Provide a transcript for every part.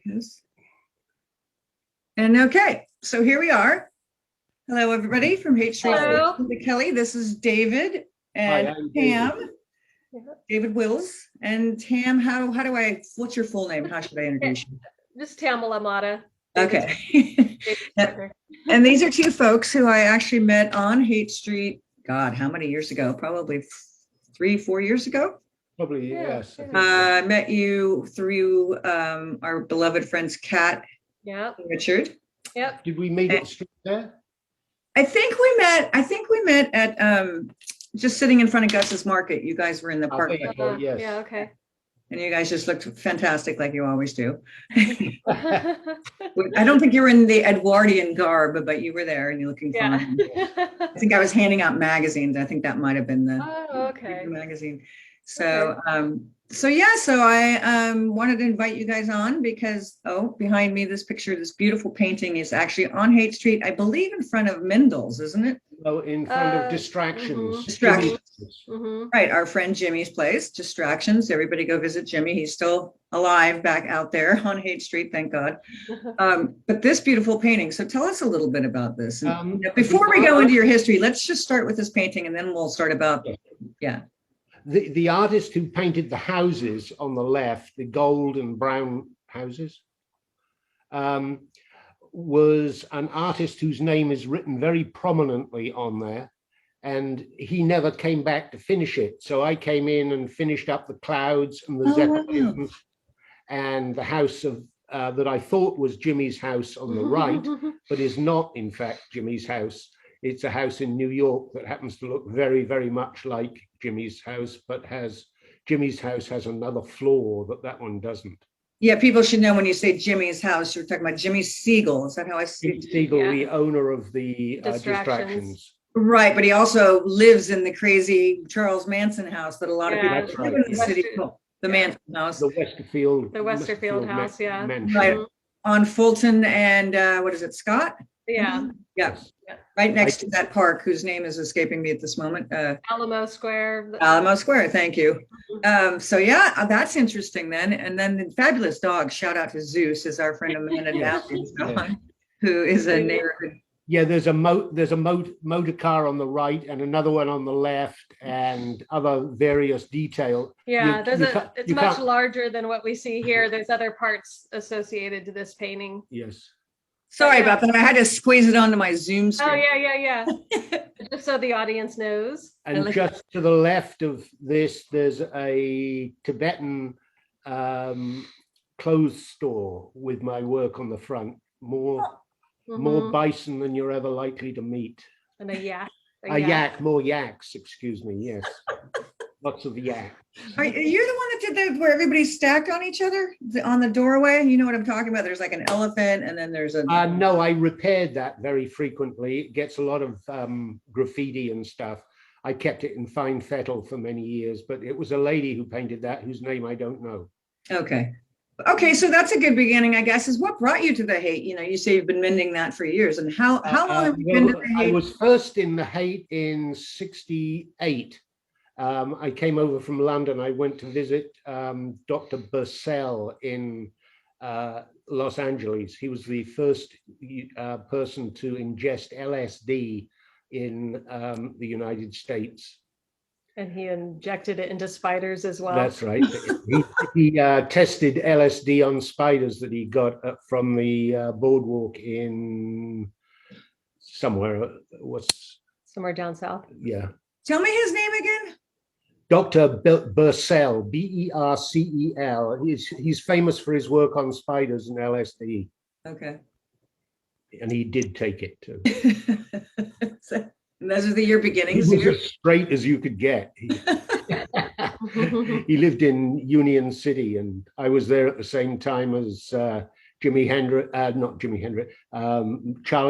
Yes. And okay, so here we are. Hello, everybody from Haight Street Voice. Kelly, this is David and Tam. David Wills and Tam. What's your full name? How should I introduce you? Just Tamala Motta. Okay. And these are two folks who I actually met on Haight Street. God, how many years ago? Probably 3-4 years ago. Probably, yes. I met you through our beloved friends Kat and Richard. Yep. Did we meet at the street there? I think we met at just sitting in front of Gus's Market. You guys were in the park. Yes. Yeah, okay. And you guys just looked fantastic like you always do. I don't think you were in the Edwardian garb, but you were there and you're looking fine. I think I was handing out magazines. I think that might have been the magazine. So so I wanted to invite you guys on because behind me this beautiful painting is actually on Haight Street, I believe in front of Mindell's, isn't it? Oh, in front of Distractions. Distractions. Right, our friend Jimmy's place, Distractions. Everybody go visit Jimmy. He's still alive back out there on Haight Street, thank God. But this beautiful painting. So tell us a little bit about this. Before we go into your history, let's just start with this painting and then we'll start about The artist who painted the houses on the left, the gold and brown houses, was an artist whose name is written very prominently on there, and he never came back to finish it. So I came in and finished up the clouds and the Zeppelins and the house of that I thought was Jimmy's house on the right, but is not in fact Jimmy's house. It's a house in New York that happens to look very, very much like Jimmy's house, but Jimmy's house has another floor that one doesn't. Yeah, people should know when you say Jimmy's house, you're talking about Jimmy Siegel. Is that how I see it? Siegel, the owner of the Distractions. Right, but he also lives in the crazy Charles Manson house that a lot of people live in the city. The Manson house. The Westerfield. The Westerfield house, mansion. Right, on Fulton and what is it, Scott? Yeah. Yes. Right next to that park, whose name is escaping me at this moment. Alamo Square. Alamo Square, thank you. So yeah, that's interesting then. And then the fabulous dog, shout out to Zeus, is our friend Amanda Daphne's dog, who is a neighborhood. Yeah, there's a motor car on the right and another one on the left and other various detail. Yeah, it's much larger than what we see here. There's other parts associated to this painting. Yes. Sorry about that. I had to squeeze it onto my Zoom screen. Oh, yeah. Just so the audience knows. And just to the left of this, there's a Tibetan clothes store with my work on the front. More bison than you're ever likely to meet. And a yak. More yaks, excuse me, yes. Lots of yak. Are you the one that did that where everybody's stacked on each other on the doorway? You know what I'm talking about? There's like an elephant and then there's a... No, I repaired that very frequently. It gets a lot of graffiti and stuff. I kept it in fine fettle for many years, but it was a lady who painted that whose name I don't know. Okay, so that's a good beginning, I guess, is what brought you to the Haight? You know, you say you've been mending that for years. And how long have you been to the Haight? I was first in the Haight in 1968. I came over from London. I went to visit Dr. Bursell in Los Angeles. He was the first person to ingest LSD in the United States. And he injected it into spiders as well. That's right. He tested LSD on spiders that he got from the boardwalk in somewhere. Somewhere down south. Yeah. Tell me his name again. Dr. Bursell, Bercel. He's famous for his work on spiders and LSD. Okay. And he did take it too. And those are your beginnings. He was as straight as you could get. He lived in Union City, and I was there at the same time as Charlie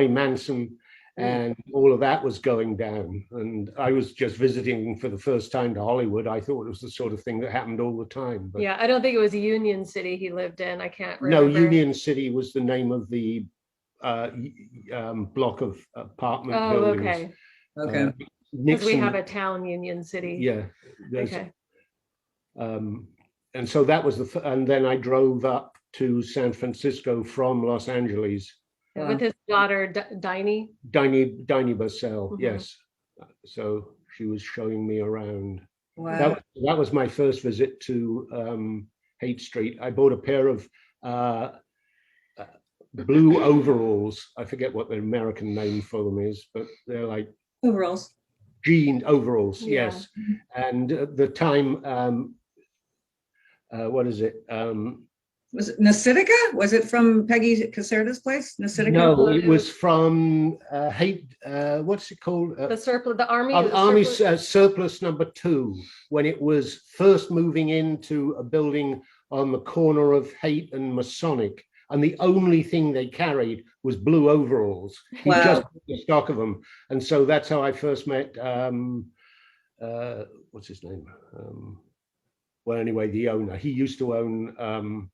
Manson, and all of that was going down. And I was just visiting for the first time to Hollywood. I thought it was the sort of thing that happened all the time. But yeah, I don't think it was Union City he lived in. I can't remember. No, Union City was the name of the block of apartment buildings. Okay. Because we have a town, Union City. Yeah. Okay. And so that was and then I drove up to San Francisco from Los Angeles. Wow. With his daughter, Diney. Diney Bussell, Mhm. yes. So she was showing me around. Wow. That was my first visit to Haight Street. I bought a pair of blue overalls. I forget what the American name for them is, but they're like Overalls. jean overalls, Yeah. yes. And at the time, what is it? Was it Nasitica? Was it from Peggy Caserta's place? Nasitica? No, it was from Haight. What's it called? The surplus, the army. Army surplus. surplus number 2, when it was first moving into a building on the corner of Haight and Masonic, and the only thing they carried was blue overalls. He Wow. just had a stock of them, and so that's how I first met. What's his name? Well, anyway, the owner. He used to own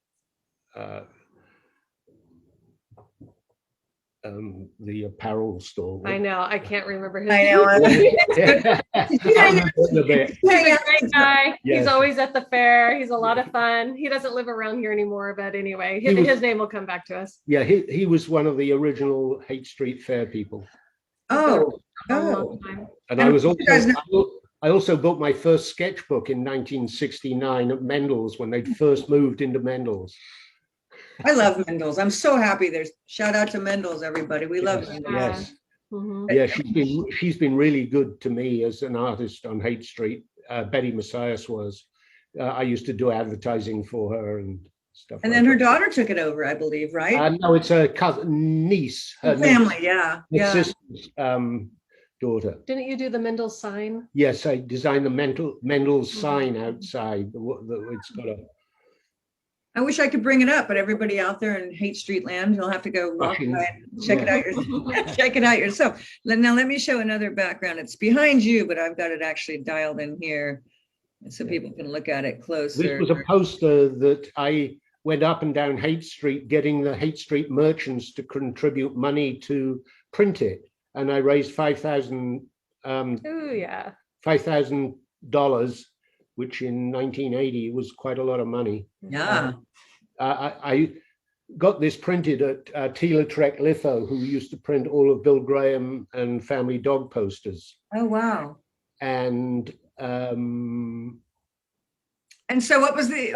the apparel store. I know. I can't remember his I name. know. A bit. He's a great guy. Yes. He's always at the fair. He's a lot of fun. He doesn't live around here anymore, but anyway, his name will come back to us. Yeah, he was one of the original Haight Street Fair people. Oh, A long time. And I was you guys I also bought my first sketchbook in 1969 at Mendel's when they'd first moved into Mendel's. I love Mendel's. I'm so happy. There's shout out to Mendel's, everybody. We love Mendel's. Yes. Mhm. Yeah, she's been really good to me as an artist on Haight Street. Betty Messias was. I used to do advertising for her and stuff. And like then her that. daughter took it over, I believe, right? No, it's a cousin, niece. Her Family, yeah. niece, Yeah. sister's daughter. Didn't you do the Mendel's sign? Yes, I designed the Mendel's sign outside. It's got a I wish I could bring it up, but everybody out there in Haight Street land, you'll have to go walk by and check it out check it out yourself. Now let me show another background. It's behind you, but I've got it actually dialed in here so people can look at it closer. This was a poster that I went up and down Haight Street getting the Haight Street merchants to contribute money to print it. And I raised $5,000, Oh yeah. $5,000, which in 1980 was quite a lot of money. Yeah. I got this printed at Tela-Trek Litho, who used to print all of Bill Graham and Family Dog posters. Oh, wow. And so what was the,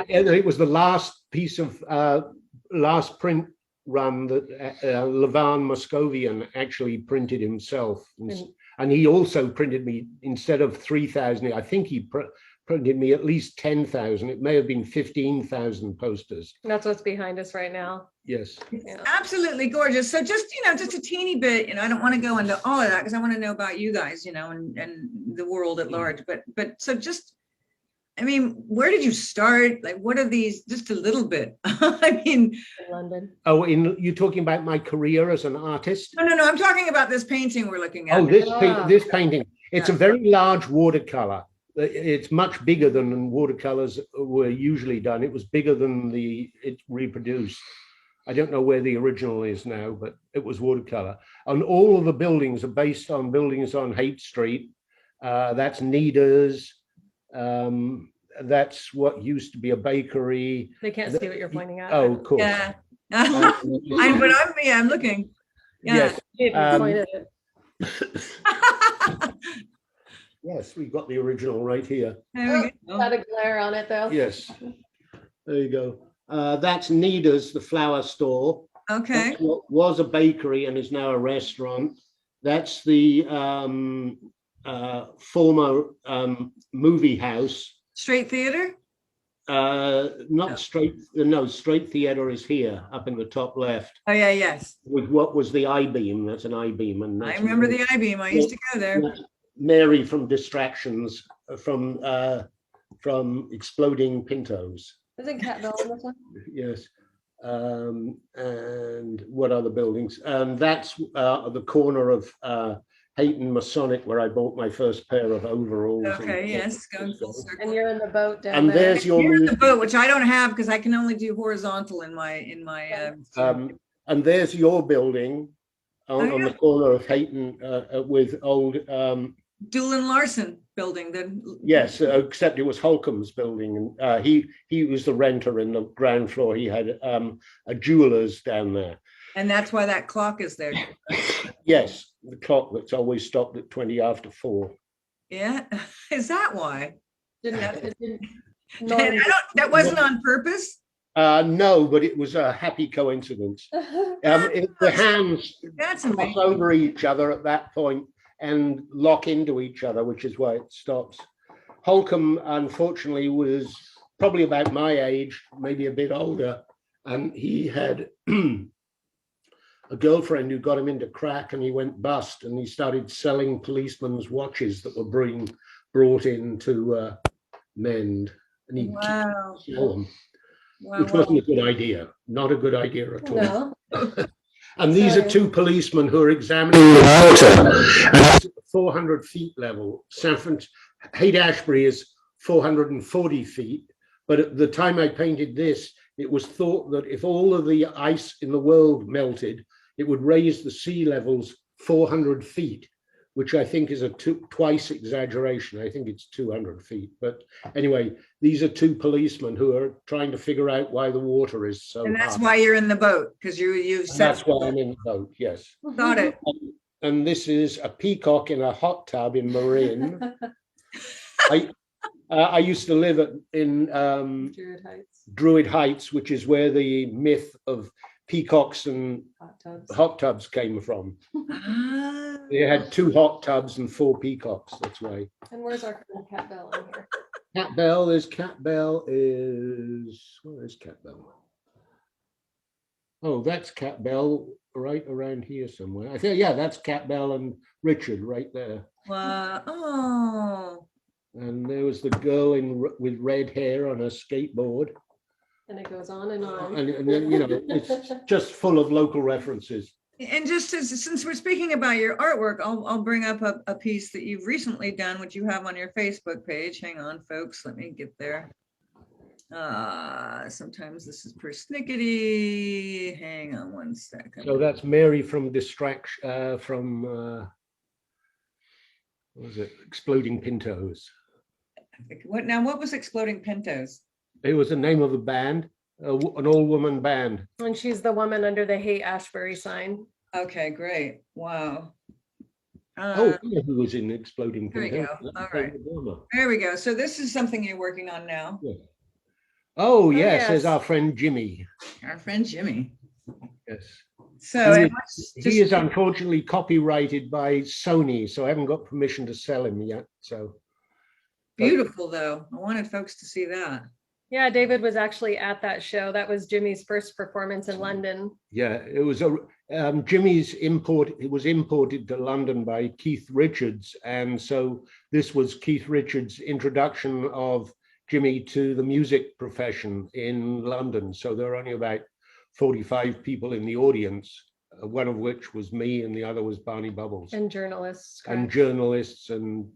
it was the last piece of last print run that Levan Moscovian actually printed himself. And he also printed me, instead of 3,000, I think he printed me at least 10,000. It may have been 15,000 posters. That's what's behind us right now. Yes. Yeah. absolutely gorgeous. So just, just a teeny bit, I don't want to go into all of that because I want to know about you guys, and the world at large. But so just, where did you start? Like, what are these? Just a little bit. In London. Oh, you're talking about my career as an artist? No. I'm talking about this painting we're looking at. Oh, this painting. It's a very large watercolor. It's much bigger than watercolors were usually done. It was bigger than it reproduced. I don't know where the original is now, but it was watercolor. And all of the buildings are based on buildings on Haight Street. That's Nida's. That's what used to be a bakery. They can't see what you're pointing at. Oh, of course. Yeah. I'm looking. Yeah. Yes. Yes, we've got the original right here. There we go. Got a glare on it though. Yes. There you go. That's Nida's, the flower store. Okay. That's what was a bakery and is now a restaurant. That's the former movie house. Straight theater? Straight theater is here up in the top left Oh yeah, yes. with what was the I-beam. That's an I-beam. And I that's remember the I-beam. I used to go there. Mary from Distractions from Exploding Pintos. Isn't Cat Bell in this one? Yes. And what other buildings? That's the corner of Haight and Masonic, where I bought my first pair of overalls. Okay, yes, going full circle. And you're in the boat down And there. there's your You're in the boat, which I don't have because I can only do horizontal in my and there's your building on yeah. the corner of Haight and with old Doolin Larson building then? Yes, except it was Holcomb's building, and he was the renter in the ground floor. He had a jeweler's down there. And that's why that clock is there. Yes, the clock that's always stopped at 20 after 4. Yeah, is that why? Didn't, That wasn't on purpose? No, but it was a happy coincidence. The hands That's cross amazing. over each other at that point and lock into each other, which is why it stops. Holcomb, unfortunately, was probably about my age, maybe a bit older, and he had a girlfriend who got him into crack, and he went bust, and he started selling policemen's watches that were being brought in to mend, and he Wow. sell them, Wow, which wasn't a good idea. Not a good idea at all. no. And these are two policemen who are examining the water, and it's at 400 feet level. Haight-Ashbury is 440 feet, but at the time I painted this, it was thought that if all of the ice in the world melted, it would raise the sea levels 400 feet, which I think is a twice exaggeration. I think it's 200 feet. But anyway, these are two policemen who are trying to figure out why the water is so and that's high. why you're in the boat, because you And said that's why I'm in the boat, yes. got it. And this is a peacock in a hot tub in Marin. I used to live in Druid Heights, which is where the myth of peacocks and hot tubs came from. Ah. They had 2 hot tubs and 4 peacocks. That's why. And where's our friend Cat Bell in here? Cat Bell is where is Cat Bell? Oh, that's Cat Bell right around here somewhere. I think, yeah, that's Cat Bell and Richard right there. Wow. Oh. And there was the girl with red hair on a skateboard. And it goes on and on. And then, you know, it's just full of local references. And just since we're speaking about your artwork, I'll bring up a piece that you've recently done, which you have on your Facebook page. Hang on, folks, let me get there. Sometimes this is persnickety. Hang on one second. So that's Mary from Distraction, what was it? Exploding Pintos. What was Exploding Pintos? It was the name of a band, an all-woman band. And she's the woman under the Haight-Ashbury sign. Okay, great. Wow. Oh, yeah, who was in Exploding There we Pintos? go. All right. There we go. So this is something you're working on now. Yeah. Oh, yes, yes. there's our friend Jimi. Our friend Jimi. Yes. So He is unfortunately copyrighted by Sony, so I haven't got permission to sell him yet. So beautiful, though. I wanted folks to see that. Yeah, David was actually at that show. That was Jimi's first performance in London. Yeah, it was Jimi's import. It was imported to London by Keith Richards, and so this was Keith Richards' introduction of Jimi to the music profession in London. So there were only about 45 people in the audience, one of which was me, and the other was Barney Bubbles, and journalists, and journalists and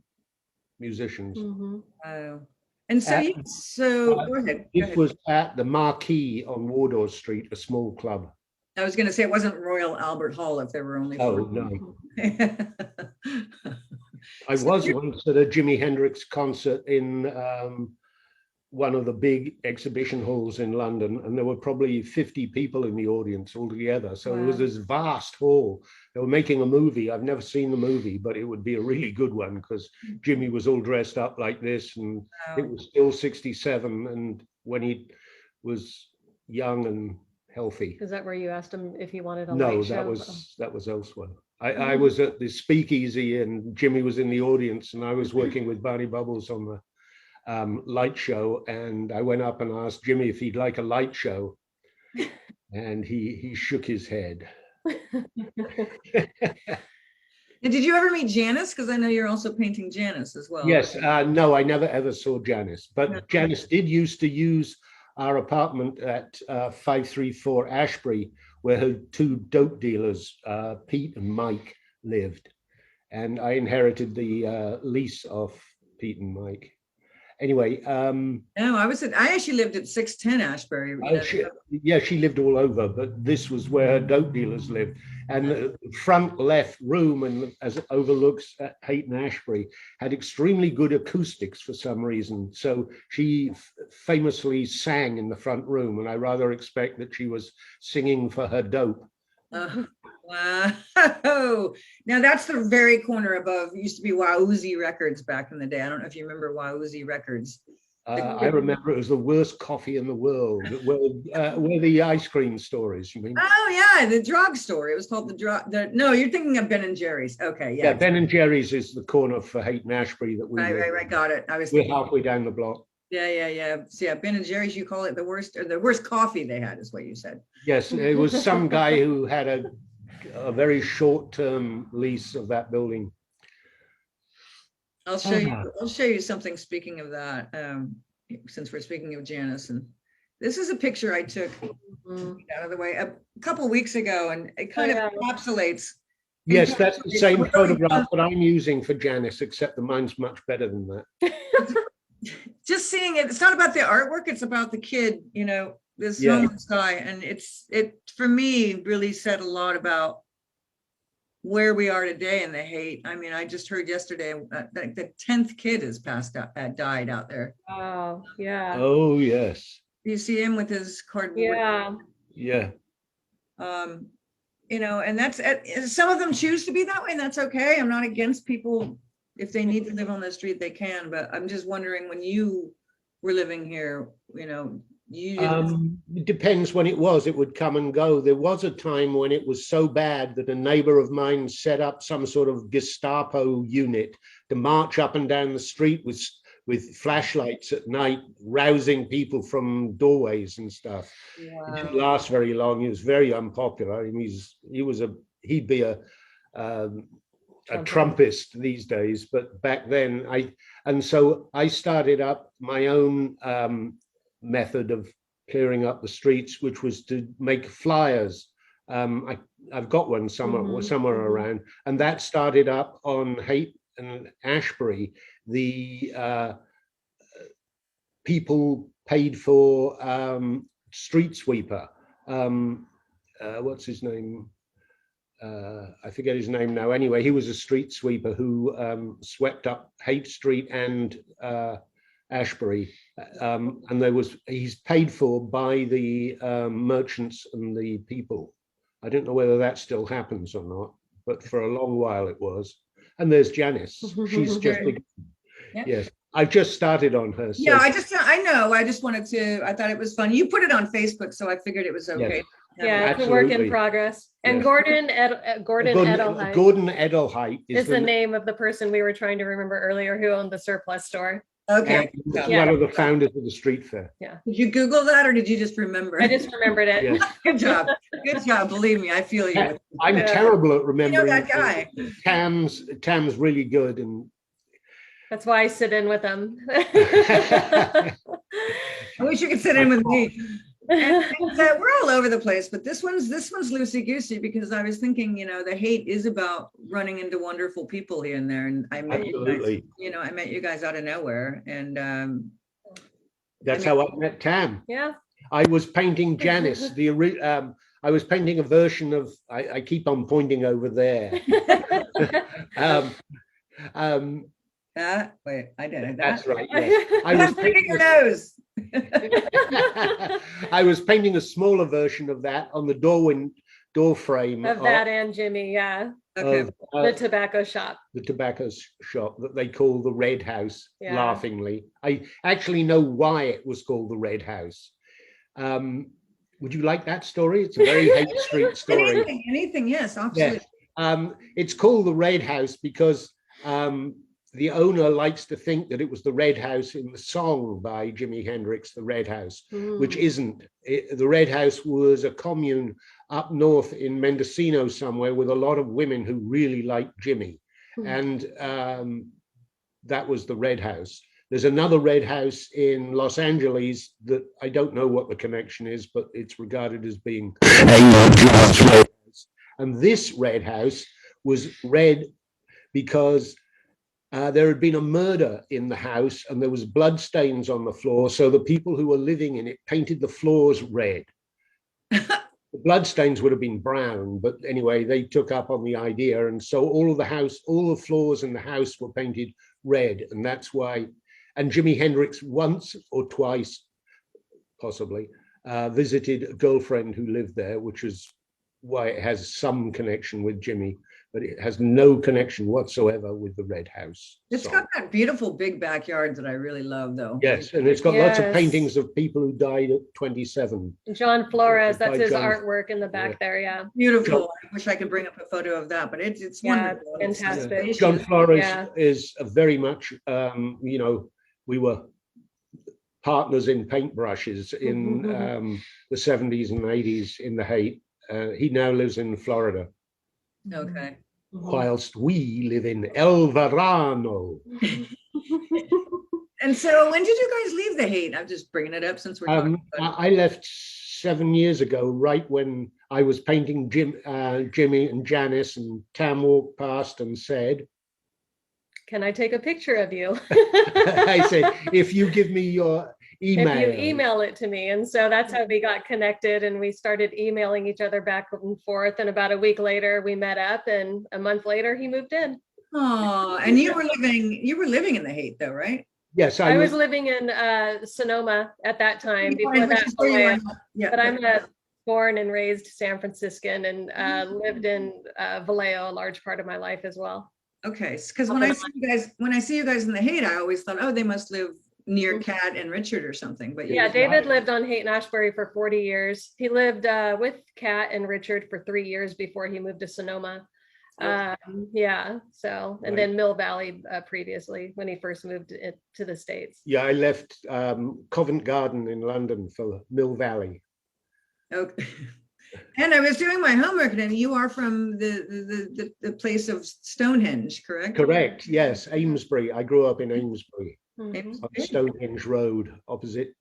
musicians. Mm-hmm. Oh. And so, go ahead. It was at the Marquee on Wardour Street, a small club. I was going to say it wasn't Royal Albert Hall if there were only. Oh, no. I was once at a Jimi Hendrix concert in one of the big exhibition halls in London, and there were probably 50 people in the audience altogether. So It was this vast hall. They were making a movie. I've never seen the movie, but it would be a really good one because Jimi was all dressed up like this, and it was still 67, and when he was young and healthy. Is that where you asked him if he wanted a No, light that show? that was elsewhere. I was at the speakeasy, and Jimi was in the audience, and I was working with Barney Bubbles on the light show, and I went up and asked Jimi if he'd like a light show, and he shook his head. And did you ever meet Janice? Because I know you're also painting Janice as well. Yes, no, I never ever saw Janice, but No. Janice did used to use our apartment at 534 Ashbry, where her 2 dope dealers, Pete and Mike, lived, and I inherited the lease of Pete and Mike. anyway, No, I actually lived at 610 Ashbury. she lived all over, but this was where her dope dealers lived. And the front left room, and as it overlooks at Haight and Ashbury, had extremely good acoustics for some reason. So she famously sang in the front room, and I rather expect that she was singing for her dope. Wow. Now that's the very corner above. It used to be Wowoozy Records back in the day. I don't know if you remember Wowoozy Records. I remember it was the worst coffee in the world. Where the ice cream store is, you mean? Oh yeah, the drug store. It was called the drug. No, you're thinking of Ben and Jerry's. Okay, yeah. Yeah, Ben and Jerry's is the corner for Haight and Ashbury that we. Right. Got it. We're halfway down the block. Yeah. So yeah, Ben and Jerry's. You call it the worst, or the worst coffee they had, is what you said. Yes, it was some guy who had a very short-term lease of that building. I'll show you something. Speaking of that, since we're speaking of Janice, and this is a picture I took out of the way a couple weeks ago, and it kind of encapsulates. Yes, that's the same photograph that I'm using for Janice, except that mine's much better than that. Just seeing it, it's not about the artwork; it's about the kid. This homeless guy, and it for me really said a lot about where we are today in the Haight. I mean, I just heard yesterday that the 10th kid has died out there. Oh, yeah. Oh, yes. You see him with his cardboard. Yeah. And that's, some of them choose to be that way, and that's okay. I'm not against people. If they need to live on the street, they can. But I'm just wondering, when you were living here, it depends when it was. It would come and go. There was a time when it was so bad that a neighbor of mine set up some sort of Gestapo unit to march up and down the street with flashlights at night, rousing people from doorways and stuff. Wow. It didn't last very long. He was very unpopular. I mean, he'd be a Trumpist these days, but back then so I started up my own method of clearing up the streets, which was to make flyers. I've got one somewhere around, and that started up on Haight and Ashbury. The people paid for street sweeper. What's his name? I forget his name now. Anyway, he was a street sweeper who swept up Haight Street and Ashbury, and he's paid for by the merchants and the people. I don't know whether that still happens or not, but for a long while it was. And there's Janice. She's just yes. I've just started on her. So. Yeah, I know. I just wanted to. I thought it was fun. You put it on Facebook, so I figured it was okay. Yes. Yeah, it's a work in progress. And yes. Gordon Edelheight is the name of the person we were trying to remember earlier, who owned the surplus store. Okay. One of the founders of the street fair. Yeah. Did you Google that, or did you just remember? I just remembered it. Yes. Good job. Good job. Believe me, I feel you. I'm terrible at remembering. That guy. Tam's really good, and that's why I sit in with him. I wish you could sit in with me. And we're all over the place, but this one's loosey goosey, because I was thinking, the Haight is about running into wonderful people here and there, and I met you guys. I met you guys out of nowhere, and that's how I met Tam. Yeah, I was painting Janice. I was painting a version of. I keep on pointing over there. Wait, I did it. That's right. Yes. I was painting your nose. I was painting a smaller version of that on the door frame of that and Jimi, yeah. Okay. The tobacco shop. The tobacco shop that they call the Red House, laughingly. I actually know why it was called the Red House. Would you like that story? It's a very Haight Street story. Anything, yes, absolutely. Yes. It's called the Red House because the owner likes to think that it was the Red House in the song by Jimi Hendrix, the Red House, which isn't. The Red House was a commune up north in Mendocino somewhere with a lot of women who really liked Jimi. And that was the Red House. There's another Red House in Los Angeles that I don't know what the connection is, but it's regarded as being a Red House. And this Red House was red because there had been a murder in the house and there was blood stains on the floor. So the people who were living in it painted the floors red. The blood stains would have been brown, but anyway, they took up on the idea. And so all the floors in the house were painted red. And that's why, and Jimi Hendrix once or twice, possibly, visited a girlfriend who lived there, which is why it has some connection with Jimi, but it has no connection whatsoever with the Red House. It's got that beautiful big backyard that I really love, though. Yes, and it's got lots of paintings of people who died at 27. John Flores, that's his artwork in the back there, yeah. Beautiful. I wish I could bring up a photo of that, but it's wonderful. Fantastic. John Flores is very much, you know, we were partners in paintbrushes in the 70s and 80s in the Haight. He now lives in Florida. Okay. Whilst we live in El Verano. And so when did you guys leave the Haight? I'm just bringing it up since we're talking about it. I left 7 years ago, right when I was painting Jimi and Janice, and Tam walked past and said, "Can I take a picture of you?" I said, "If you give me your email." If you email it to me. And so that's how we got connected, and we started emailing each other back and forth. And about a week later, we met up, and a month later, he moved in. Oh, and you were living in the Haight, though, right? Yes, I was living in Sonoma at that time. Before that, but I'm a born and raised San Franciscan, and lived in Vallejo a large part of my life as well. Okay, because when I see you guys in the Haight, I always thought, oh, they must live near Kat and Richard or something. But yeah, David lived on Haight-Ashbury for 40 years. He lived with Kat and Richard for 3 years before he moved to Sonoma. Yeah, so, and then Mill Valley previously when he first moved to the States. Yeah, I left Covent Garden in London for Mill Valley. Okay. And I was doing my homework, and you are from the place of Stonehenge, correct? Correct, yes, Amesbury. I grew up in Amesbury. On Stonehenge Road opposite.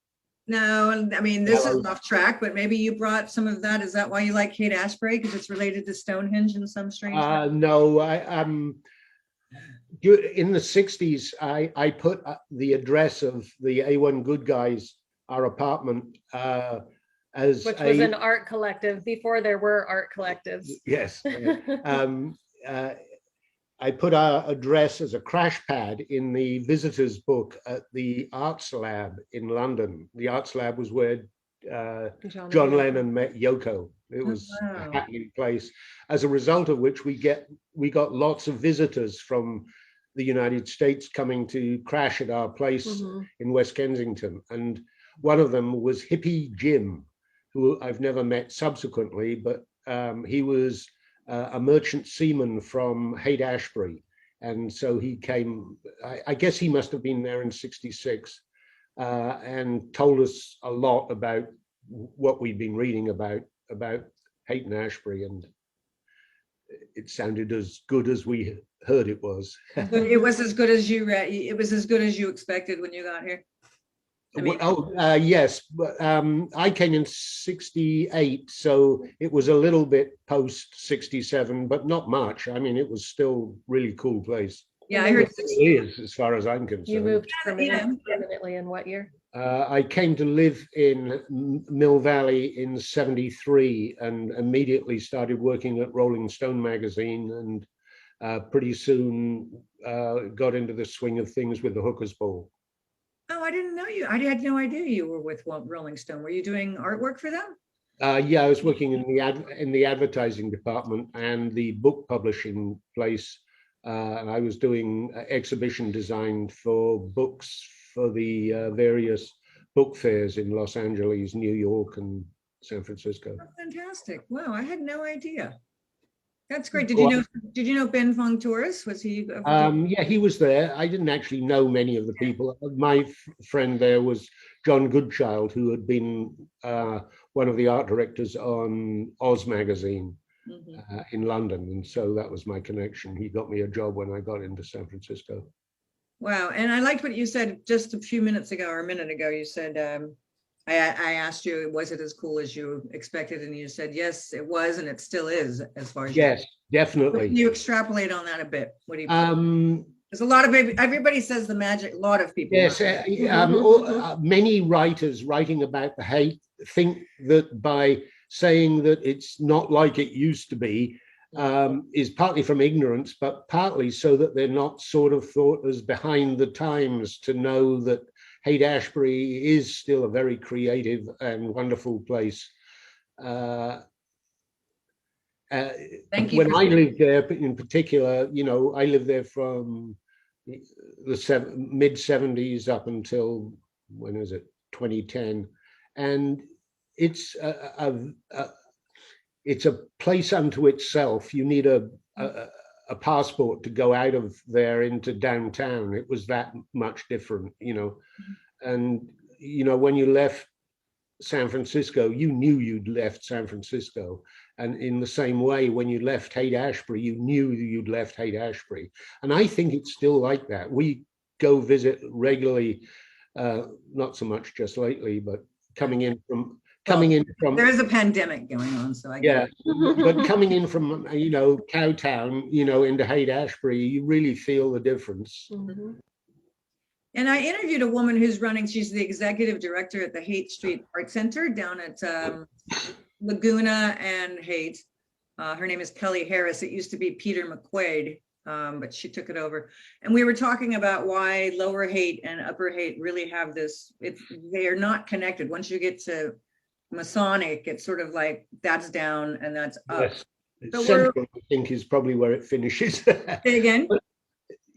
No, I mean, this is off track, but maybe you brought some of that. Is that why you like Haight-Ashbury? Because it's related to Stonehenge in some strange way? No, in the 60s, I put the address of the A1 Good Guys, our apartment, as which was an art collective before there were art collectives. Yes. I put our address as a crash pad in the visitors book at the Arts Lab in London. The Arts Lab was where John Lennon met Yoko. It was a happening place. As a result of which we got lots of visitors from the United States coming to crash at our place in West Kensington. And one of them was Hippie Jim, who I've never met subsequently, but he was a merchant seaman from Haight-Ashbury. And so he came, I guess he must have been there in 66, and told us a lot about what we'd been reading about Haight and Ashbury, and it sounded as good as we heard it was. It was as good as you read. It was as good as you expected when you got here. I mean, yes, but I came in 68, so it was a little bit post 67, but not much. I mean, it was still really cool place. Yeah, I heard it is, as far as I'm concerned. You moved permanently in what year? I came to live in Mill Valley in 73 and immediately started working at Rolling Stone magazine, and pretty soon got into the swing of things with the Hookers Ball. Oh, I didn't know you. I had no idea you were with Rolling Stone. Were you doing artwork for them? Yeah, I was working in the advertising department and the book publishing place. And I was doing exhibition design for books for the various book fairs in Los Angeles, New York, and San Francisco. Oh, fantastic! Wow, I had no idea. That's great. Did you know Ben Fong Torres? Was he? Yeah, he was there. I didn't actually know many of the people. My friend there was John Goodchild, who had been one of the art directors on Oz magazine in London, and so that was my connection. He got me a job when I got into San Francisco. Wow, and I liked what you said just a few minutes ago, or a minute ago. You said, I asked you, was it as cool as you expected? And you said, yes, it was, and it still is, as far as yes, definitely. Can you extrapolate on that a bit? What do you? There's a lot of everybody says the magic. A lot of people. Yes, many writers writing about the Haight think that by saying that it's not like it used to be is partly from ignorance, but partly so that they're not sort of thought as behind the times, to know that Haight-Ashbury is still a very creative and wonderful place. Thank you. When I lived there, in particular, you know, I lived there from the mid 70s up until, when is it, 2010, and it's a place unto itself. You need a passport to go out of there into downtown. It was that much different, you know. And you know, when you left San Francisco, you knew you'd left San Francisco. And in the same way, when you left Haight-Ashbury, you knew you'd left Haight-Ashbury. And I think it's still like that. We go visit regularly, not so much just lately, but coming in from there is a pandemic going on, so I get it. But coming in from, you know, Cowtown, you know, into Haight-Ashbury, you really feel the difference. Mm-hmm. And I interviewed a woman who's running, she's the executive director at the Haight Street Art Center down at Laguna and Haight. Her name is Kelly Harris. It used to be Peter McQuaid, but she took it over. And we were talking about why Lower Haight and Upper Haight really have this, they are not connected. Once you get to Masonic, it's sort of like that's down and that's up. Yes. So Central, I think, is probably where it finishes. Say again?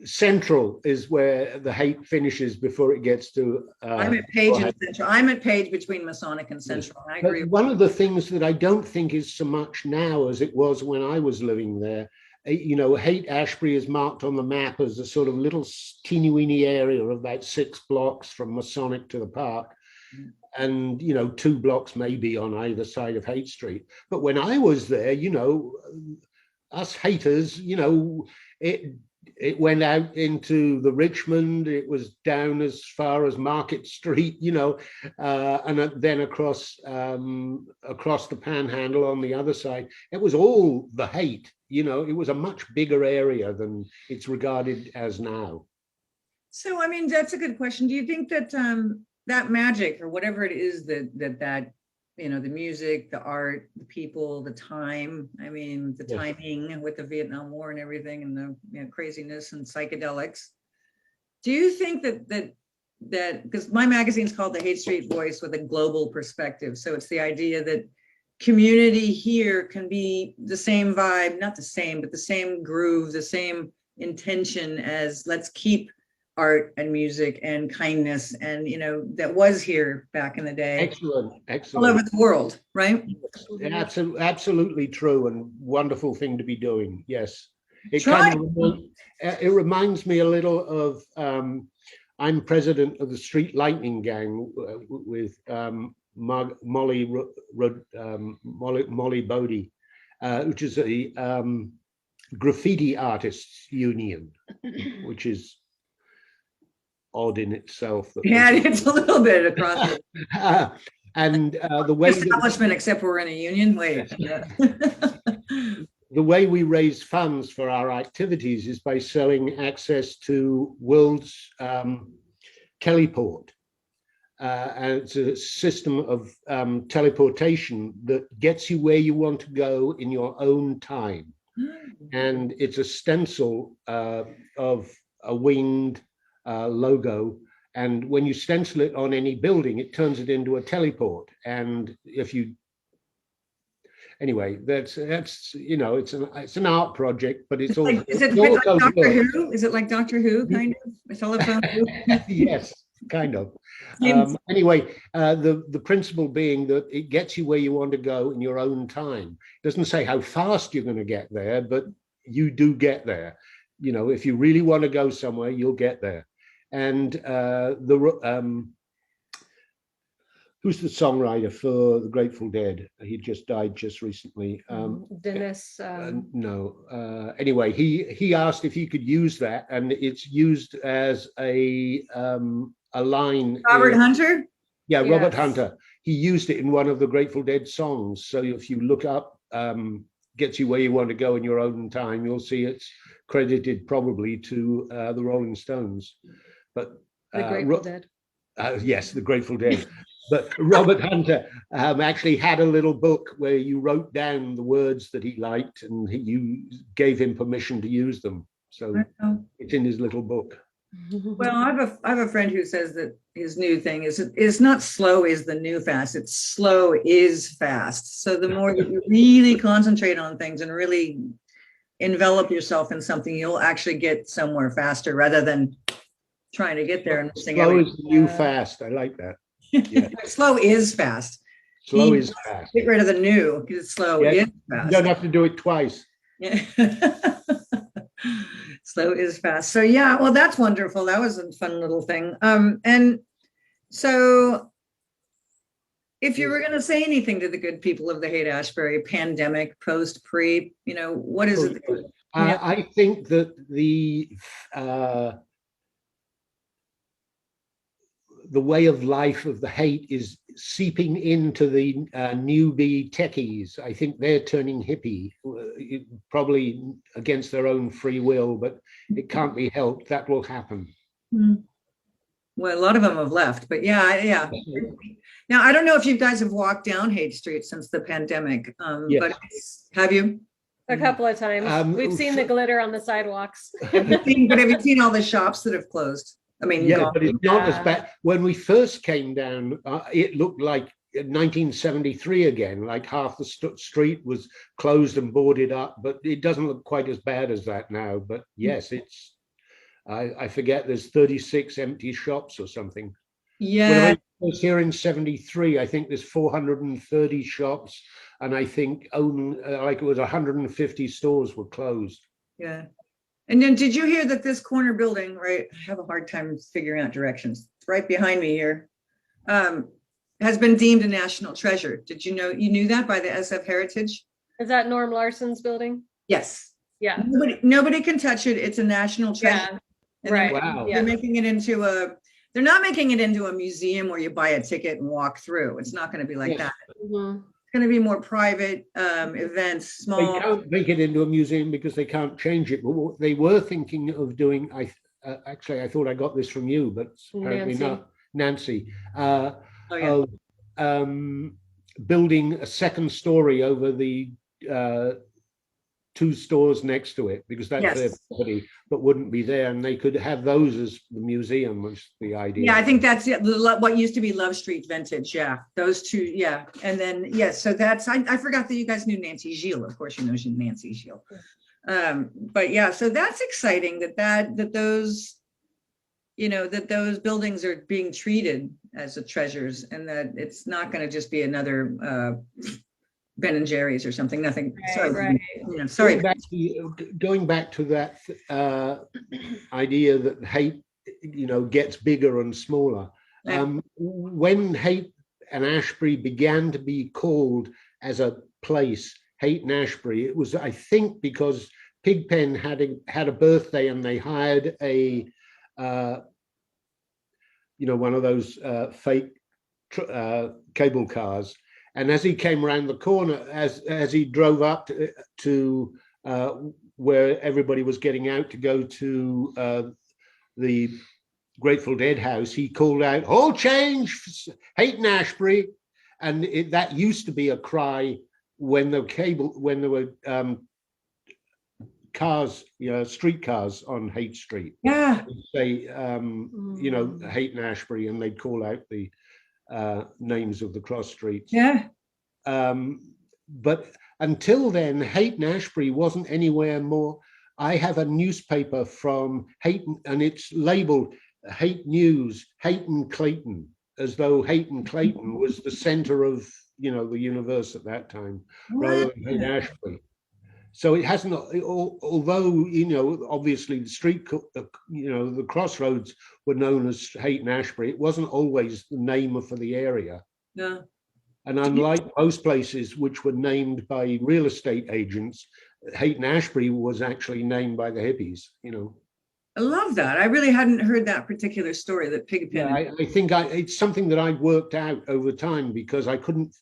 Central is where the Haight finishes before it gets to. I'm at Page and Central. I'm at Page between Masonic and Central. I agree. But one of the things that I don't think is so much now as it was when I was living there, you know, Haight-Ashbury is marked on the map as a sort of little teeny-weeny area of about 6 blocks from Masonic to the park. And, you know, 2 blocks maybe on either side of Haight Street. But when I was there, you know, us haters, you know, it went out into the Richmond, it was down as far as Market Street, you know, and then across the Panhandle on the other side. It was all the Haight, you know, it was a much bigger area than it's regarded as now. So, I mean, that's a good question. Do you think that that magic, or whatever it is that you know, the music, the art, the people, the time, I mean, the timing with the Vietnam War and everything, and the, you know, craziness and psychedelics. Do you think that because my magazine's called the Haight Street Voice with a global perspective, so it's the idea that community here can be the same vibe, not the same, but the same groove, the same intention as let's keep art and music and kindness, and, you know, that was here back in the day. Excellent. All over the world, right? Absolutely true, and wonderful thing to be doing. Yes, it reminds me a little of I'm president of the Street Lightning Gang with Molly Bodie, which is a graffiti artists union, which is odd in itself. Yeah, it's a little bit across. And the way establishment, except we're in a union. Wait. The way we raise funds for our activities is by selling access to World's Teleport. And it's a system of teleportation that gets you where you want to go in your own time. And it's a stencil of a winged logo, and when you stencil it on any building, it turns it into a teleport. And if you, anyway, that's you know, it's an art project, but it's all. Like, is it like Doctor Who? Is it like Doctor Who kind of? A telephone? Yes, kind of. Anyway, the principle being that it gets you where you want to go in your own time. It doesn't say how fast you're going to get there, but you do get there. You know, if you really want to go somewhere, you'll get there. And who's the songwriter for the Grateful Dead? He just died just recently. Dennis. No. Anyway, he asked if he could use that, and it's used as a line. Robert Hunter? Yeah, Robert Hunter. He used it in one of the Grateful Dead songs. So if you look up gets you where you want to go in your own time, you'll see it's credited probably to the Rolling Stones. But The Grateful Dead. yes, the Grateful Dead. But Robert Hunter actually had a little book where you wrote down the words that he liked, and you gave him permission to use them. So it's in his little book. Well, I have a friend who says that his new thing is not slow is the new fast. It's slow is fast. So the more that you really concentrate on things and really envelop yourself in something, you'll actually get somewhere faster rather than trying to get there and missing slow is the new fast. I like that. Yeah. Slow is fast. Slow is fast. Get rid of the new because slow is fast. You don't have to do it twice. Yeah. Slow is fast. So yeah, well, that's wonderful. That was a fun little thing. And so if you were going to say anything to the good people of the Haight-Ashbury pandemic, post, pre, what is it? I think that the way of life of the Haight is seeping into the newbie techies. I think they're turning hippie, probably against their own free will, but it can't be helped. That will happen. Well, a lot of them have left, but yeah. Now, I don't know if you guys have walked down Haight Street since the pandemic, yes. But have you? A couple of times. We've seen the glitter on the sidewalks. Have you seen all the shops that have closed? I mean, yeah, but it's not as bad. When we first came down, it looked like 1973 again, like half the street was closed and boarded up, but it doesn't look quite as bad as that now. But yes, it's, I forget, there's 36 empty shops or something. Yeah. When I was here in 73, I think there's 430 shops, and I think like it was 150 stores were closed. Yeah. And then did you hear that this corner building, right? I have a hard time figuring out directions. It's right behind me here. Has been deemed a national treasure. Did you know, you knew that by the SF Heritage? Is that Norm Larson's building? Yes. Yeah. Nobody can touch it. It's a national treasure. Yeah. Right. Wow. They're making it into they're not making it into a museum where you buy a ticket and walk through. It's not going to be like that. Mm-hmm. Going to be more private events, small. They can't make it into a museum because they can't change it. But what they were thinking of doing, actually, I thought I got this from you, but apparently not. Nancy, building a second story over the 2 stores next to it, because that's their property, but wouldn't be there, and they could have those as the museum was the idea. Yeah, I think that's it. What used to be Love Street Vintage. Yeah, those 2. Yeah, and then yes, so that's I forgot that you guys knew Nancy Gilles. Of course, you know Nancy Gilles. But yeah, so that's exciting that those buildings are being treated as treasures, and that it's not going to just be another Ben and Jerry's or something. Nothing. Right. Sorry. Going back to that idea that Haight, gets bigger and smaller. When Haight and Ashbury began to be called as a place, Haight and Ashbury, it was, I think, because Pigpen had a birthday and they hired a one of those fake cable cars. And as he came around the corner, as he drove up to where everybody was getting out to go to the Grateful Dead house, he called out, "All change, Haight and Ashbury," and that used to be a cry when there were cars, streetcars on Haight Street. Yeah. They'd say, Haight and Ashbury, and they'd call out the names of the cross streets. Yeah. But until then, Haight and Ashbury wasn't anywhere more. I have a newspaper from Haight, and it's labeled Haight News, Haight and Clayton, as though Haight and Clayton was the center of the universe at that time, rather than Haight Ashbury. So it hasn't, although obviously the street, the crossroads were known as Haight and Ashbury, it wasn't always the name for the area. No. And unlike most places which were named by real estate agents, Haight and Ashbury was actually named by the hippies. I love that. I really hadn't heard that particular story, that Pigpen. Yeah, I think it's something that I worked out over time, because I couldn't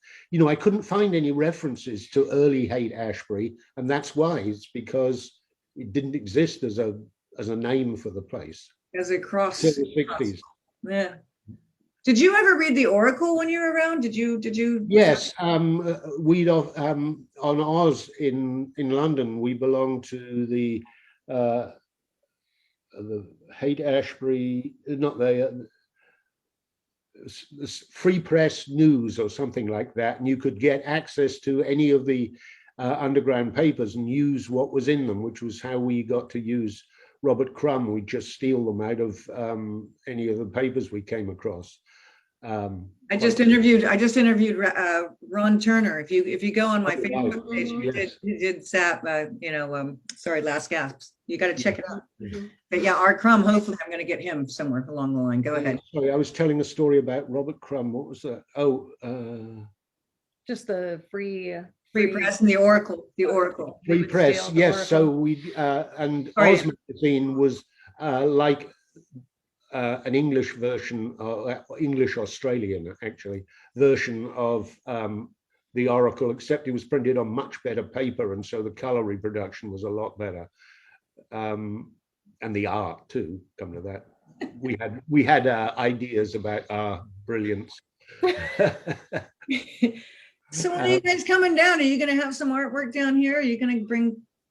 find any references to early Haight-Ashbury, and that's why. It's because it didn't exist as a name for the place. As a cross. Till the 60s. Yeah. Did you ever read the Oracle when you were around? Did you? Yes, we'd on Oz in London. We belonged to the Haight-Ashbury, not the Free Press News or something like that, and you could get access to any of the underground papers and use what was in them, which was how we got to use Robert Crumb. We'd just steal them out of any of the papers we came across. I just interviewed Ron Turner. If you go on my Facebook page, he did SAP. Sorry, Last Gasps. You got to check it out. But yeah, Art Crumb. Hopefully, I'm going to get him somewhere along the line. Go ahead. Sorry, I was telling a story about Robert Crumb. What was that? Oh, just the free press and the Oracle. The Oracle. Free Press. Yes. Oracle. So we and Oz magazine was like an English version, English Australian actually version of the Oracle, except it was printed on much better paper, and so the color reproduction was a lot better, and the art too. Come to that, we had ideas about our brilliance. So when are you guys coming down? Are you going to have some artwork down here? Are you going to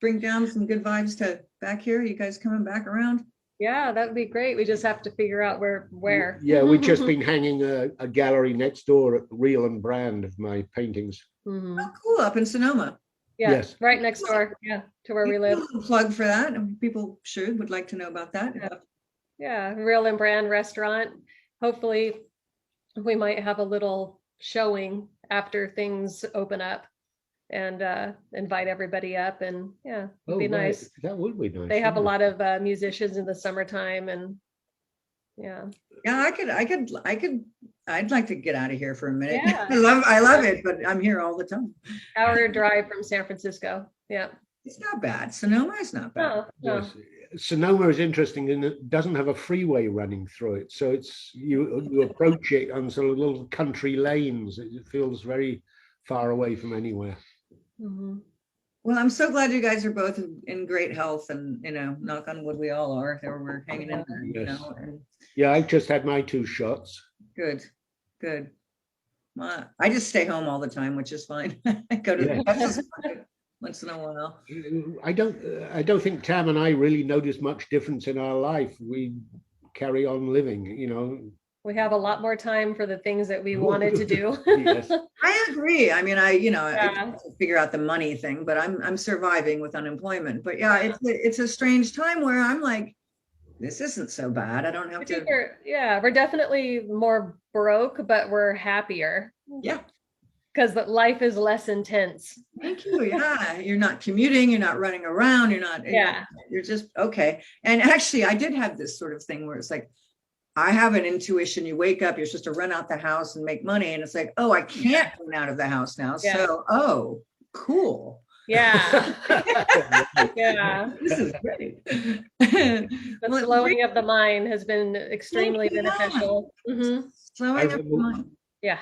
bring down some good vibes to back here? Are you guys coming back around? Yeah, that would be great. We just have to figure out where. Yeah, we've just been hanging a gallery next door at Reel and Brand of my paintings. Mm-hmm. Oh, cool, up in Sonoma. Yeah, yes. Right next door. Yeah, to where we live. Plug for that. People would like to know about that. Yeah, Reel and Brand restaurant. Hopefully, we might have a little showing after things open up, and invite everybody up, and yeah, it'd be nice. That would be nice. They have a lot of musicians in the summertime, and yeah. I'd like to get out of here for a minute. Yeah. I love it, but I'm here all the time. Hour drive from San Francisco. Yeah. It's not bad. Sonoma is not bad. No. Yes. Sonoma is interesting, and it doesn't have a freeway running through it, so it's you approach it on sort of little country lanes. It feels very far away from anywhere. Mm-hmm. Well, I'm so glad you guys are both in great health, and knock on wood, we all are. We're hanging in there. Yes. Yeah, I've just had my 2 shots. Good. I just stay home all the time, which is fine. I go to the dentist once in a while. I don't think Tam and I really notice much difference in our life. We carry on living, We have a lot more time for the things that we wanted to do. Yes. I agree. I mean, I figure out the money thing, but I'm surviving with unemployment. But yeah, it's a strange time where I'm like, this isn't so bad. I don't have to. We're definitely more broke, but we're happier. Yeah. Because life is less intense. Thank you. Yeah. You're not commuting. You're not running around. You're not. Yeah. You're just okay. And actually, I did have this sort of thing where it's like, I have an intuition. You wake up, you're supposed to run out the house and make money. And it's like, oh, I can't run out of the house now. Yeah. So, oh, cool. Yeah. Yeah. This is great. The slowing of the mind has been extremely beneficial. Mm-hmm. Slowing up the mind. Yeah.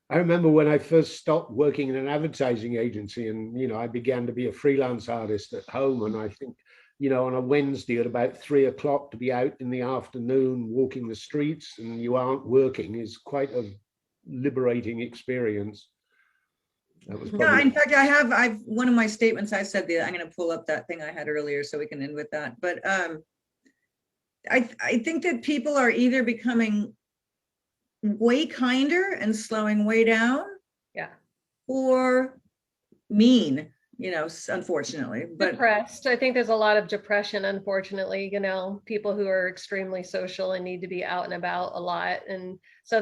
I remember when I first stopped working in an advertising agency, and I began to be a freelance artist at home, and I think on a Wednesday at about 3 o'clock to be out in the afternoon walking the streets and you aren't working is quite a liberating experience. That was probably... in fact, I've one of my statements, I said I'm going to pull up that thing I had earlier so we can end with that. But I think that people are either becoming way kinder and slowing way down. Yeah. Or mean. Unfortunately, but depressed. I think there's a lot of depression, unfortunately, people who are extremely social and need to be out and about a lot. And so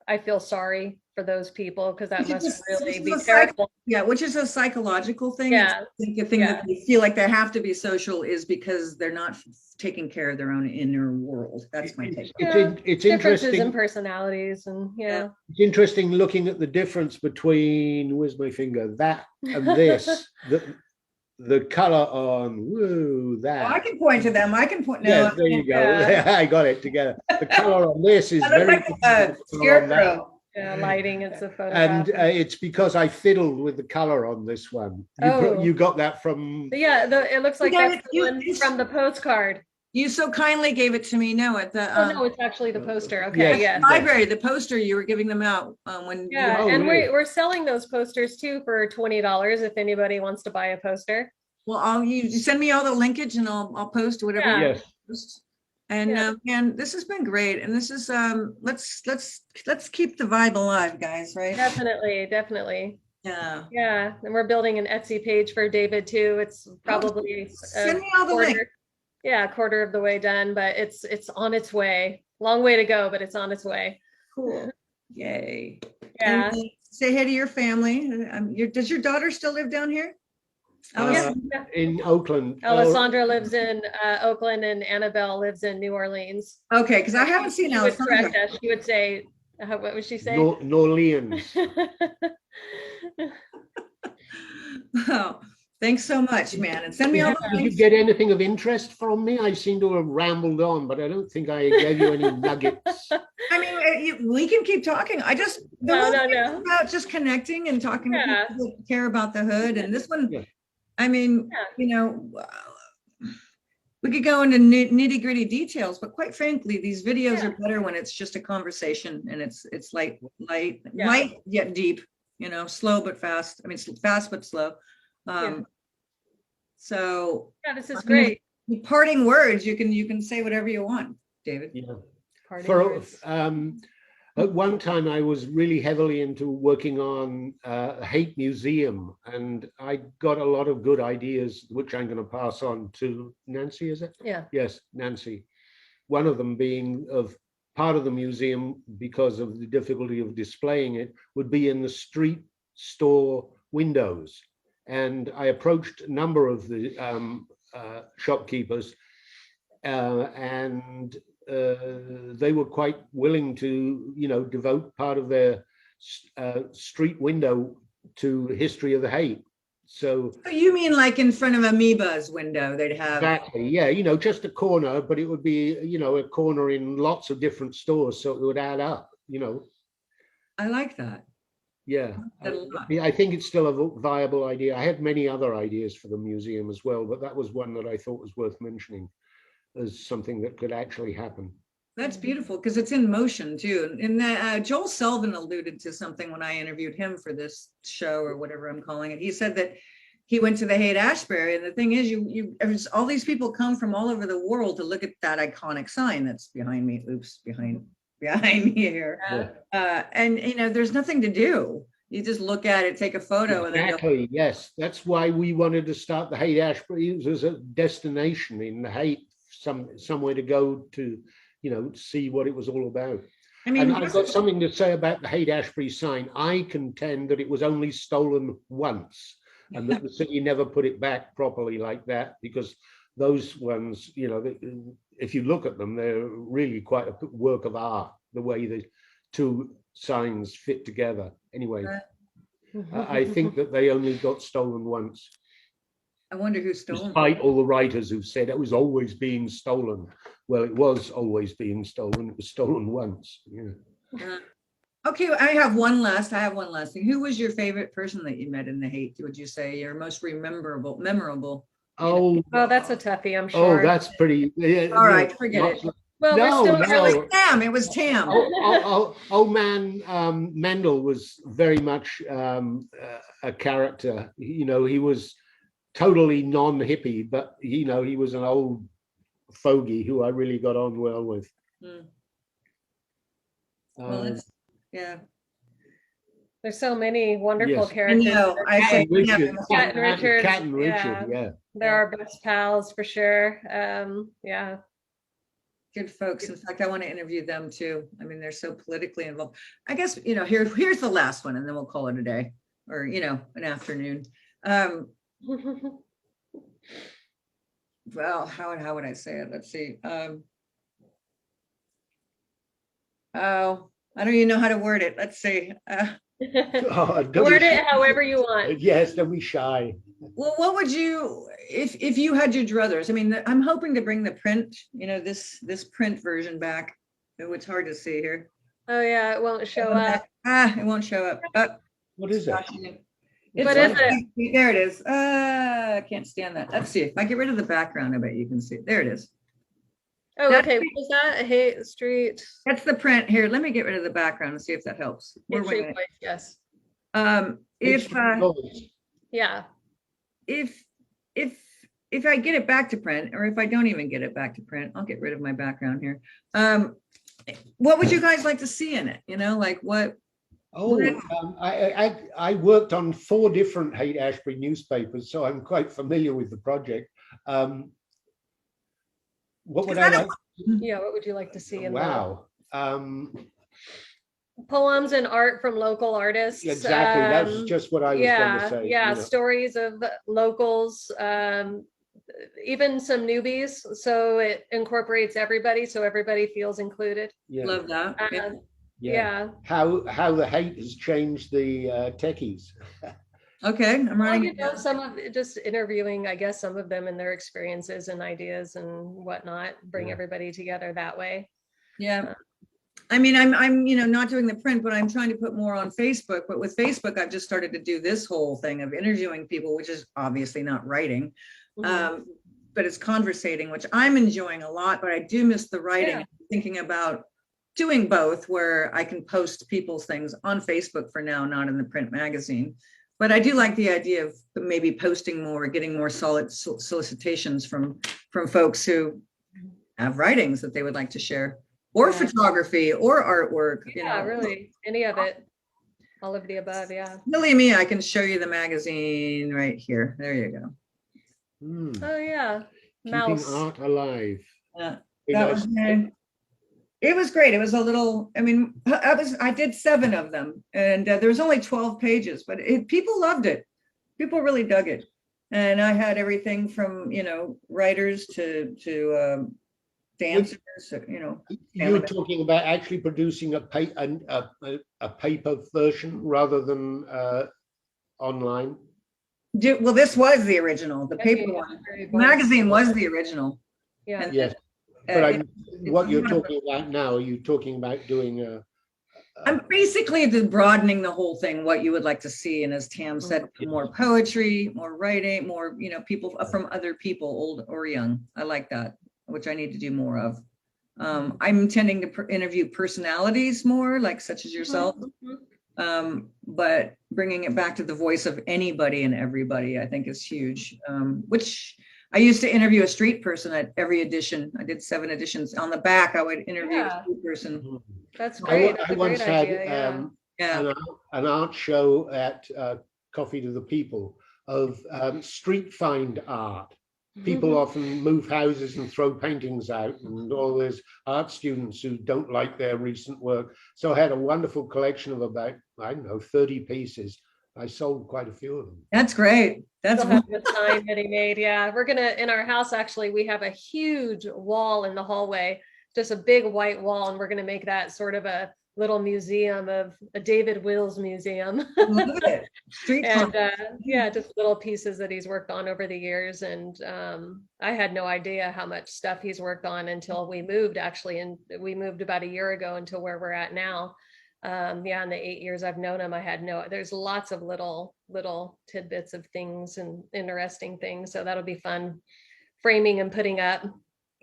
I feel sorry for those people, because that must really be terrible. Yeah, which is a psychological thing. Yeah. I think the thing that they feel like they have to be social is because they're not taking care of their own inner world. That's my take. It's interesting in personalities, and it's interesting looking at the difference between, where's my finger, that and this. the color on, woo, Oh, that. I can point to them. I can point. No, Yes, there you go. I got it together. The color on this is I look very like different a to the color on that. scarecrow. Yeah, lighting, it's a And photograph. it's because I fiddled with the color on this one. Oh. You got that from. But yeah, it looks like You got that's it. the one from the postcard. You so kindly gave it to me. No, at the Oh, no, it's actually the poster. Okay, Yes. yeah. library, the poster, you were giving them out when Yeah, Oh, and really? we're selling those posters too for $20 if anybody wants to buy a poster. well, you send me all the linkage and I'll post whatever. Yeah. you Yes. post. And Yeah. man, this has been great. And this is let's keep the vibe alive, guys, right? Definitely, definitely. Yeah. Yeah, and we're building an Etsy page for David too. It's probably Send me all the links. a quarter of the way done, but it's on its way. Long way to go, but it's on its way. Cool. Yay. Yeah. And say hey to your family. Does your daughter still live down here? Yeah. In Oakland. Alessandra lives in Oakland and Annabelle lives in New Orleans. Okay, because I haven't seen She would Alessandra. correct us. She would say, what would she say? New Orleans. Oh, thanks so much, man. And send me all the Did you links. get anything of interest from me? I seem to have rambled on, but I don't think I gave you any nuggets. I mean, we can keep talking. I just the No, whole no, thing is no. about just connecting and talking to Yeah. people that care about the hood. And this one, Yeah. I mean, Yeah. you know, we could go into nitty gritty details, but quite frankly, these videos Yeah. are better when it's just a conversation and it's light, Yeah. light yet deep. You know, slow but fast. I mean, fast but slow. Yeah. So Yeah, this is I mean, great. parting words, you can say whatever you want, David. Yeah. Parting For words. at one time, I was really heavily into working on Haight Museum, and I got a lot of good ideas, which I'm going to pass on to Nancy. Is it? Yeah. Yes, Nancy. One of them being of part of the museum, because of the difficulty of displaying it, would be in the street store windows. And I approached a number of the shopkeepers, and they were quite willing to, devote part of their street window to history of the Haight. So You mean like in front of Amoeba's window, they'd have. exactly, yeah, just a corner, but it would be, a corner in lots of different stores, so it would add up, I like that. Yeah, That a lot. I think it's still a viable idea. I had many other ideas for the museum as well, but that was one that I thought was worth mentioning as something that could actually happen. That's beautiful because it's in motion too. And that Joel Selvin alluded to something when I interviewed him for this show or whatever I'm calling it. He said that he went to the Haight-Ashbury, and the thing is, all these people come from all over the world to look at that iconic sign that's behind me. Oops, behind me here. Yeah. And there's nothing to do. You just look at it, take a photo, and then Exactly, yes. That's why we wanted to start the Haight-Ashbury as a destination in the Haight, somewhere to go to, see what it was all about. I mean, And I've got something to say about the Haight-Ashbury sign. I contend that it was only stolen once, and that the city never put it back properly like that, because those ones, if you look at them, they're really quite a work of art, the way the two signs fit together. Anyway, I think that they only got stolen once. I wonder who stole them. Despite all the writers who said it was always being stolen. Well, it was always being stolen. It was stolen once. Yeah. Okay, I have one last thing. Who was your favorite person that you met in the Haight? Would you say your most memorable? Oh, that's a toughie, I'm sure. oh, that's pretty. Yeah, All right, forget it. Well, No, we're still no. It was Tam. Old man Mendel was very much a character. He was totally non-hippie, but he was an old fogey who I really got on well with. Well, yeah. There's so many wonderful Yes. characters. I know. I Cat said and Richard, Cat and Richard, Cat and Richard, yeah. yeah. They're our best pals for sure. Yeah. Good folks. In fact, I want to interview them too. I mean, they're so politically involved. I guess, here's the last one, and then we'll call it a day, or, an afternoon. Well, how would I say it? Let's see. Oh, I don't even know how to word it. Let's see. Oh, don't be Word it shy. however you want. Yes, don't be shy. Well, what would you, if you had your druthers? I mean, I'm hoping to bring the print, this print version back. Oh, it's hard to see here. Oh yeah, it won't show up. It won't show up. What is it? What is it? There it is. I can't stand that. Let's see if I get rid of the background. I bet you can see it. There it is. Oh, okay. What was that? Haight Street. That's the print here. Let me get rid of the background and see if that helps. Haight Street Voice, yes. Yeah. If I get it back to print, or if I don't even get it back to print, I'll get rid of my background here. What would you guys like to see in it? Like what? Oh, I worked on 4 different Haight-Ashbury newspapers, so I'm quite familiar with the project. What would I like? Yeah, what would you like to see in Wow. Poems and art from local artists. Exactly. That's just what I was going to say. Yeah, stories of locals, even some newbies. So it incorporates everybody, so everybody feels included. Yeah. Love that. Yeah. How the hate has changed the techies. Okay, I'm writing. Some of it, just interviewing, I guess, some of them and their experiences and ideas and whatnot, bring everybody together that way. Yeah. I mean, I'm not doing the print, but I'm trying to put more on Facebook. But with Facebook, I've just started to do this whole thing of interviewing people, which is obviously not writing, but it's conversating, which I'm enjoying a lot. But I do miss the writing. I'm thinking about doing both, where I can post people's things on Facebook for now, not in the print magazine. But I do like the idea of maybe posting more, getting more solid solicitations from folks who have writings that they would like to share, or photography, or artwork. Really, any of it, all of the above. Yeah. Believe me, I can show you the magazine right here. There you go. Oh yeah, Keeping art alive. It was great. It was a little, I mean, I did 7 of them, and there was only 12 pages, but people loved it. People really dug it. And I had everything from, writers to dancers, You're talking about actually producing a paper version rather than online? Well, this was the original. The paper one. The magazine was the original. Yeah. And yes. But what you're talking about now, are you talking about doing I'm basically broadening the whole thing, what you would like to see. And as Tam said, more poetry, more writing, more, people from other people, old or young. I like that, which I need to do more of. I'm intending to interview personalities more, like such as yourself, but bringing it back to the voice of anybody and everybody, I think is huge, which I used to interview a street person at every edition. I did 7 editions. On the back, I would interview a street person. That's great. I once had an art show at Coffee to the People of street find art. People often move houses and throw paintings out, and all those art students who don't like their recent work. So I had a wonderful collection of about, 30 pieces. I sold quite a few of them. That's great. That's the sign that he made. Yeah, we're gonna, in our house, actually, we have a huge wall in the hallway, just a big white wall, and we're gonna make that sort of a little museum, of a David Wills museum. Love it. Street and just little pieces that he's worked on over the years. And I had no idea how much stuff he's worked on until we moved, actually, and we moved about a year ago until where we're at now. In the 8 years I've known him, there's lots of little tidbits of things and interesting things. So that'll be fun framing and putting up.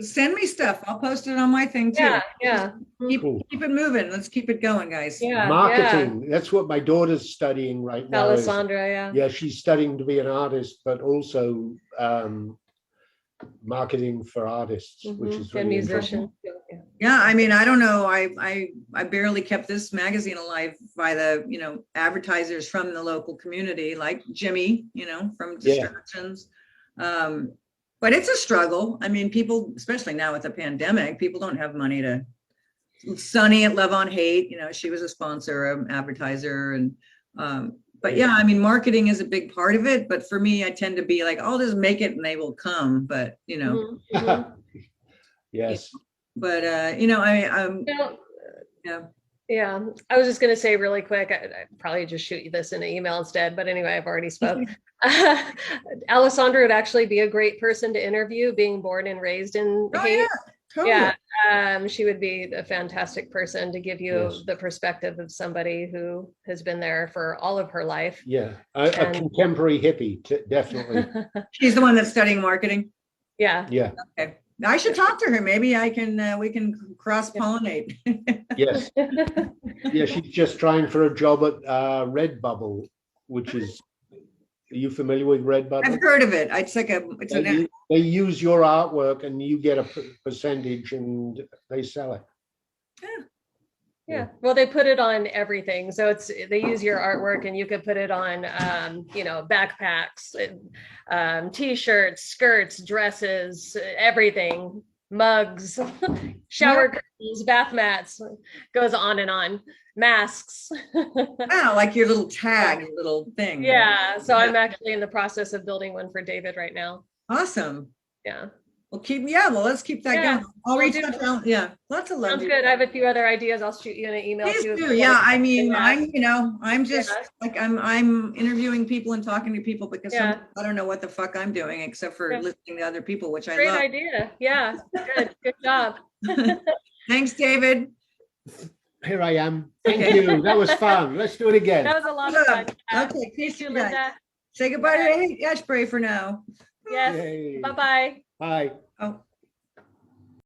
Send me stuff. I'll post it on my thing too. Yeah. Keep it moving. Let's keep it going, guys. Yeah. Marketing. Yeah. That's what my daughter's studying right now. Alessandra, yeah, she's studying to be an artist, but also marketing for artists, which is really musicians. Yeah, I mean, I don't know. I barely kept this magazine alive by the advertisers from the local community, like Jimi, from Distractions. But it's a struggle. I mean, people, especially now with the pandemic, people don't have money to. Sunny at Love on Haight, she was a sponsor, an advertiser, and but yeah, I mean, marketing is a big part of it. But for me, I tend to be like, I'll just make it and they will come. But yes. But Yeah, I was just going to say really quick, I'd probably just shoot you this in an email instead, but anyway, I've already spoke. Alessandra would actually be a great person to interview, being born and raised in Oh Haight. yeah, totally. Yeah, she would be a fantastic person to give you Yes. the perspective of somebody who has been there for all of her life. Yeah, a And- contemporary hippie, definitely. She's the one that's studying marketing. Yeah. Yeah, Okay. I should talk to her. Maybe I can, we can cross-pollinate. yes. Yeah, she's just trying for a job at Redbubble, which is, are you familiar with Redbubble? I've heard of it. It's like it's an, They use your artwork and you get a percentage and they sell it. Yeah, well, they put it on everything. So they use your artwork and you could put it on, backpacks, t-shirts, skirts, dresses, everything, mugs, shower curtains, bath mats, goes on and on, masks. wow, like your little tag, your little thing. Yeah, so I'm actually in the process of building one for David right now. Awesome. Yeah. Well, let's keep that Yeah, going. I'll we'll reach do out to yeah, lots of love. Sounds good. I have a few other ideas. I'll shoot you an email Please too. do. Yeah, I mean, Yeah. I'm just like I'm interviewing people and talking to people because Yeah. sometimes I don't know what the fuck I'm doing except for Yeah. listening to other people, which I Great love. idea. Yeah, good job. Thanks, David. Here I am. Thank you. That was fun. Let's do it again. That was a lot of fun. Okay, peace, You, you guys. Linda. Say goodbye to Ashbry for now. Yes. Yay. Bye-bye. Bye. Oh.